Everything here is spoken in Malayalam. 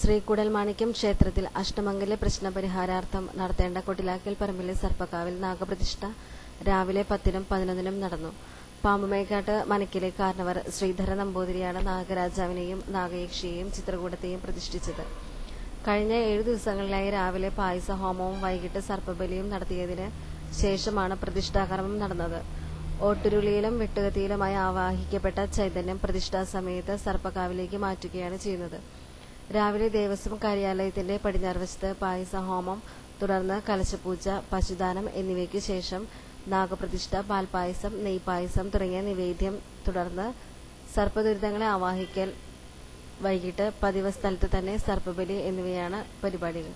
ശ്രീകൂടൽമാണിക്യം ക്ഷേത്രത്തിൽ അഷ്ടമംഗല്യ പ്രശ്നപരിഹാരാർത്ഥം നടത്തേണ്ട കൊട്ടിലാക്കൽ പറമ്പിലെ സർപ്പക്കാവിൽ നാഗപ്രതിഷ്ഠ രാവിലെ 10-നും 11-നും നടന്നു. പാമ്പുമേക്കാട്ട് മനക്കിലെ കാരണവർ ശ്രീധര നമ്പൂതിരിയാണ് നാഗരാജാവിനെയും നാഗയക്ഷിയെയും ചിത്രകൂടത്തെയും പ്രതിഷ്ഠിച്ചത്. കഴിഞ്ഞ 7 ദിവസങ്ങളിലായി രാവിലെ പായസ ഹോമവും വൈകിട്ട് സർപ്പബലിയും നടത്തിയതിന് ശേഷമാണ് പ്രതിഷ്ഠാകർമ്മം നടന്നത്. ഓട്ടുരുളിയിലും വെട്ടുകത്തിയിലുമായി ആവാഹിക്കപ്പെട്ട ചൈതന്യം പ്രതിഷ്ഠാസമയത്ത് സർപ്പക്കാവിലേക്ക് മാറ്റുകയാണ് ചെയ്യുന്നത്. രാവിലെ ദേവസ്വം കാര്യാലയത്തിന്റെ പടിഞ്ഞാറുവശത്ത് പായസഹോമം, തുടർന്ന് കലശപൂജ, പശുദാനം എന്നിവയ്ക്കു ശേഷം നാഗപ്രതിഷ്ഠ, പാൽപായസം, നെയ്പായസം തുടങ്ങിയ നിവേദ്യം, തുടർന്ന് സർപ്പദുരിതങ്ങളെ ആവാഹിക്കൽ, വൈകിട്ട് പതിവ് സ്ഥലത്ത് തന്നെ സർപ്പബലി എന്നിവയാണ് പരിപാടികൾ.